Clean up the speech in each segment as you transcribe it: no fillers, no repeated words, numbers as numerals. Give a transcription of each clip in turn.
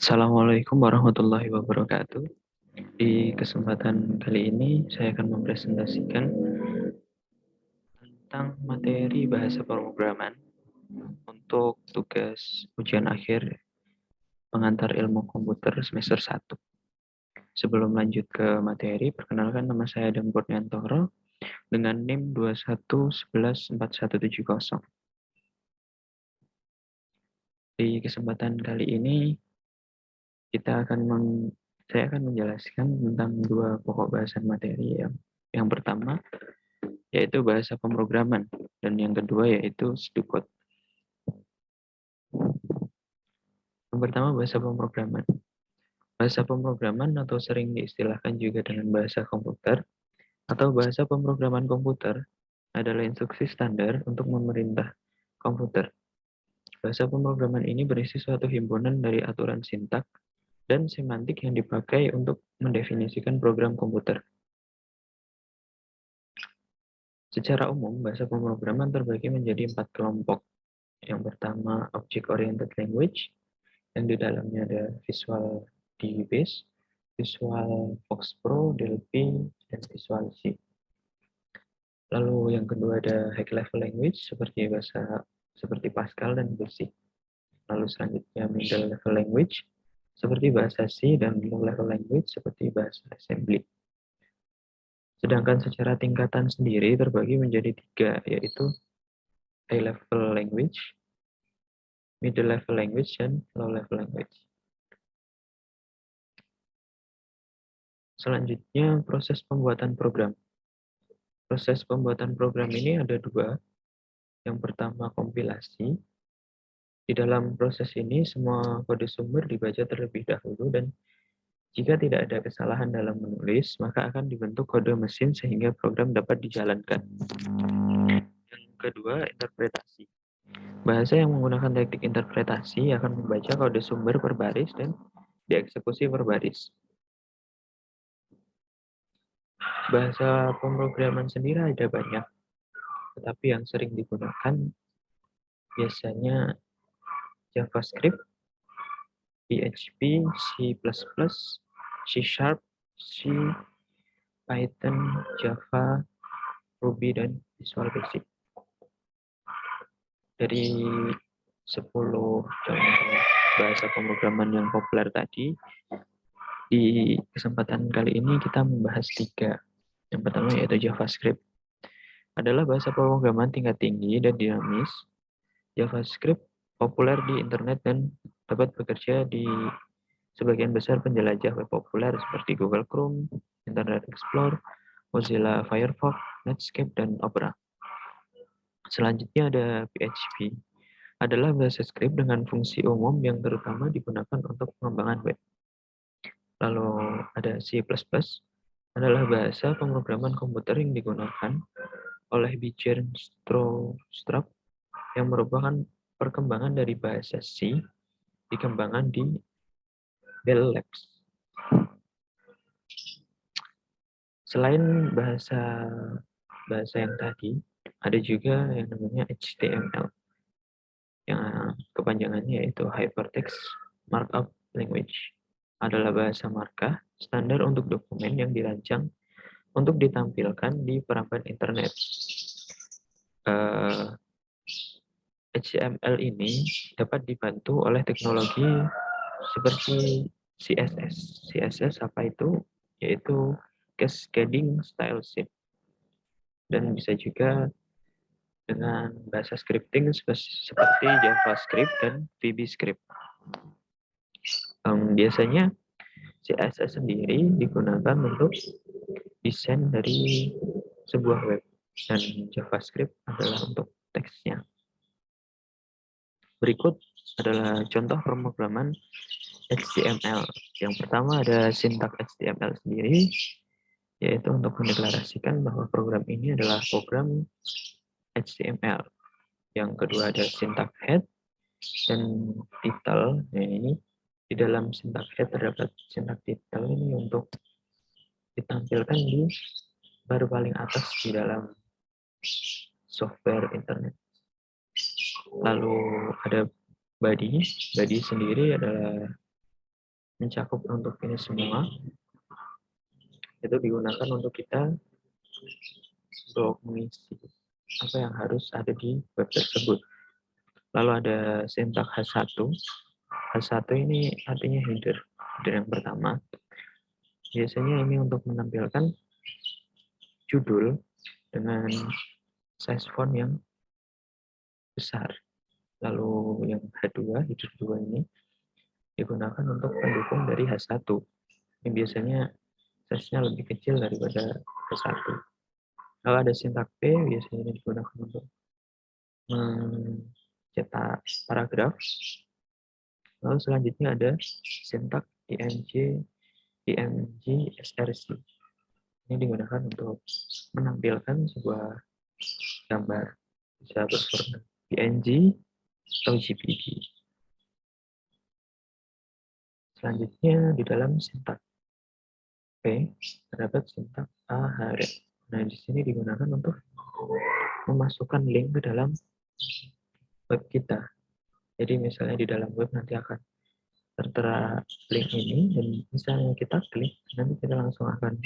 Assalamualaikum warahmatullahi wabarakatuh. Di kesempatan kali ini saya akan mempresentasikan tentang materi bahasa pemrograman untuk tugas ujian akhir pengantar ilmu komputer semester 1. Sebelum lanjut ke materi, perkenalkan nama saya Adam Kurniantoro dengan NIM 21114170. Di kesempatan kali ini saya akan menjelaskan tentang dua pokok bahasan materi. Yang pertama yaitu bahasa pemrograman, dan yang kedua yaitu StuCode. Yang pertama, bahasa pemrograman. Bahasa pemrograman atau sering diistilahkan juga dengan bahasa komputer atau bahasa pemrograman komputer adalah instruksi standar untuk memerintah komputer. Bahasa pemrograman ini berisi suatu himpunan dari aturan sintak dan semantik yang dipakai untuk mendefinisikan program komputer. Secara umum, bahasa pemrograman terbagi menjadi 4 kelompok. Yang pertama, Object-Oriented Language, yang di dalamnya ada Visual D-Base, Visual Fox Pro, Delphi, dan Visual C. Lalu yang kedua ada High Level Language seperti Pascal dan Basic. Lalu selanjutnya Middle Level Language seperti bahasa C, dan Low Level Language seperti bahasa Assembly. Sedangkan secara tingkatan sendiri terbagi menjadi 3, yaitu High Level Language, Middle Level Language, dan Low Level Language. Selanjutnya, proses pembuatan program. Proses pembuatan program ini ada 2. Yang pertama, kompilasi. Di dalam proses ini, semua kode sumber dibaca terlebih dahulu, dan jika tidak ada kesalahan dalam menulis, maka akan dibentuk kode mesin sehingga program dapat dijalankan. Yang kedua, interpretasi. Bahasa yang menggunakan teknik interpretasi akan membaca kode sumber per baris dan dieksekusi per baris. Bahasa pemrograman sendiri ada banyak, tetapi yang sering digunakan biasanya JavaScript, PHP, C++, C#, C, Python, Java, Ruby, dan Visual Basic. Dari 10 contoh bahasa pemrograman yang populer tadi, di kesempatan kali ini kita membahas 3. Yang pertama yaitu JavaScript. Adalah bahasa pemrograman tingkat tinggi dan dinamis. JavaScript populer di internet dan dapat bekerja di sebagian besar penjelajah web populer seperti Google Chrome, Internet Explorer, Mozilla Firefox, Netscape, dan Opera. Selanjutnya ada PHP. Adalah bahasa script dengan fungsi umum yang terutama digunakan untuk pengembangan web. Lalu ada C++, adalah bahasa pemrograman komputer yang digunakan oleh Björn Strostrup, yang merupakan perkembangan dari bahasa C dikembangkan di Bell Labs. Selain bahasa yang tadi, ada juga yang namanya HTML, yang kepanjangannya yaitu Hypertext Markup Language. Adalah bahasa markah standar untuk dokumen yang dirancang untuk ditampilkan di perangkat internet. HTML ini dapat dibantu oleh teknologi seperti CSS. CSS apa itu? Yaitu Cascading Style Sheet. Dan bisa juga dengan bahasa scripting seperti JavaScript dan VBScript. Biasanya CSS sendiri digunakan untuk desain dari sebuah web, dan JavaScript adalah untuk teksnya. Berikut adalah contoh pemrograman HTML. Yang pertama ada sintak HTML sendiri, yaitu untuk mendeklarasikan bahwa program ini adalah program HTML. Yang kedua ada sintak head dan title. Nah, ini di dalam sintak head terdapat sintak title ini untuk ditampilkan di baru paling atas di dalam software internet. Lalu ada body. Body sendiri adalah mencakup untuk ini semua, itu digunakan untuk kita untuk mengisi apa yang harus ada di web tersebut. Lalu ada sintak H1. H1 ini artinya header. Header yang pertama. Biasanya ini untuk menampilkan judul dengan size font yang besar. Lalu yang H2, header 2 ini digunakan untuk pendukung dari H1. Ini biasanya size-nya lebih kecil daripada H1. Kalau ada sintak P, biasanya ini digunakan untuk mencetak paragraf. Lalu selanjutnya ada sintak IMG SRC. Ini digunakan untuk menampilkan sebuah gambar, bisa berwarna PNG atau JPG. Selanjutnya di dalam sintak P terdapat sintak AHREF. Nah, di sini digunakan untuk memasukkan link ke dalam web kita. Jadi misalnya di dalam web nanti akan tertera link ini, dan misalnya kita klik, nanti kita langsung akan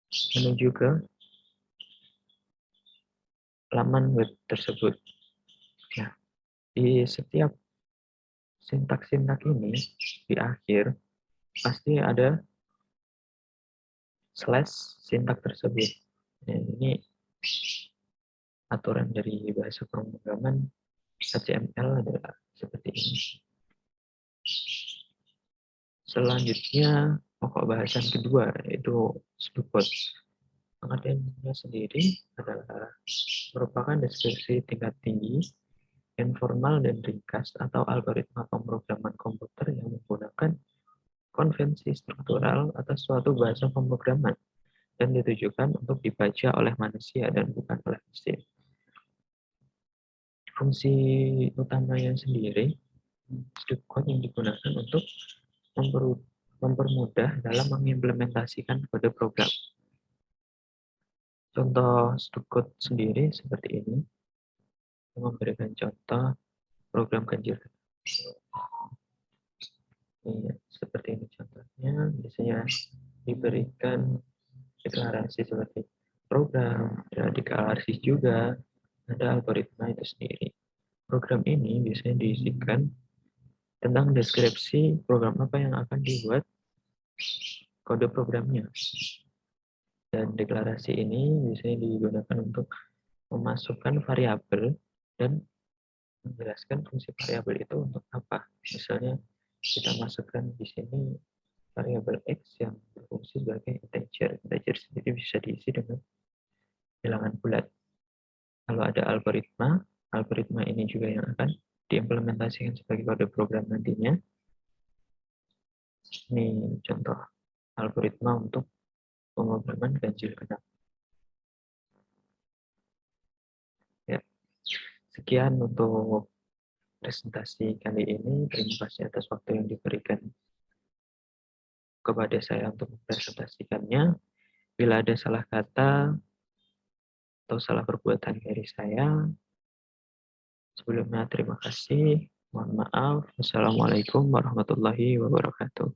menuju ke laman web tersebut. Nah, di setiap sintak-sintak ini, di akhir, pasti ada slash sintak tersebut. Nah, ini aturan dari bahasa pemrograman HTML adalah seperti ini. Selanjutnya, pokok bahasan kedua, yaitu Sdukcode. Pengertiannya sendiri adalah merupakan deskripsi tingkat tinggi, informal dan ringkas, atau algoritma pemrograman komputer yang menggunakan konvensi struktural atas suatu bahasa pemrograman dan ditujukan untuk dibaca oleh manusia dan bukan oleh mesin. Fungsi utamanya sendiri, Sdukcode yang digunakan untuk mempermudah dalam mengimplementasikan kode program. Contoh Sdukcode sendiri seperti ini, memberikan contoh program ganjil. Ini, seperti ini contohnya, biasanya diberikan deklarasi seperti program, ada deklarasi juga, ada algoritma itu sendiri. Program ini biasanya diisikan tentang deskripsi program apa yang akan dibuat, kode programnya. Dan deklarasi ini biasanya digunakan untuk memasukkan variabel dan menjelaskan fungsi variabel itu untuk apa. Misalnya kita masukkan di sini variabel X yang berfungsi sebagai integer. Integer sendiri bisa diisi dengan bilangan bulat. Kalau ada algoritma, algoritma ini juga yang akan diimplementasikan sebagai kode program nantinya. Ini contoh algoritma untuk pemrograman ganjil genap. Ya, sekian untuk presentasi kali ini. Terima kasih atas waktu yang diberikan kepada saya untuk mempresentasikannya. Bila ada salah kata atau salah perbuatan dari saya, sebelumnya terima kasih. Mohon maaf. Wassalamualaikum warahmatullahi wabarakatuh.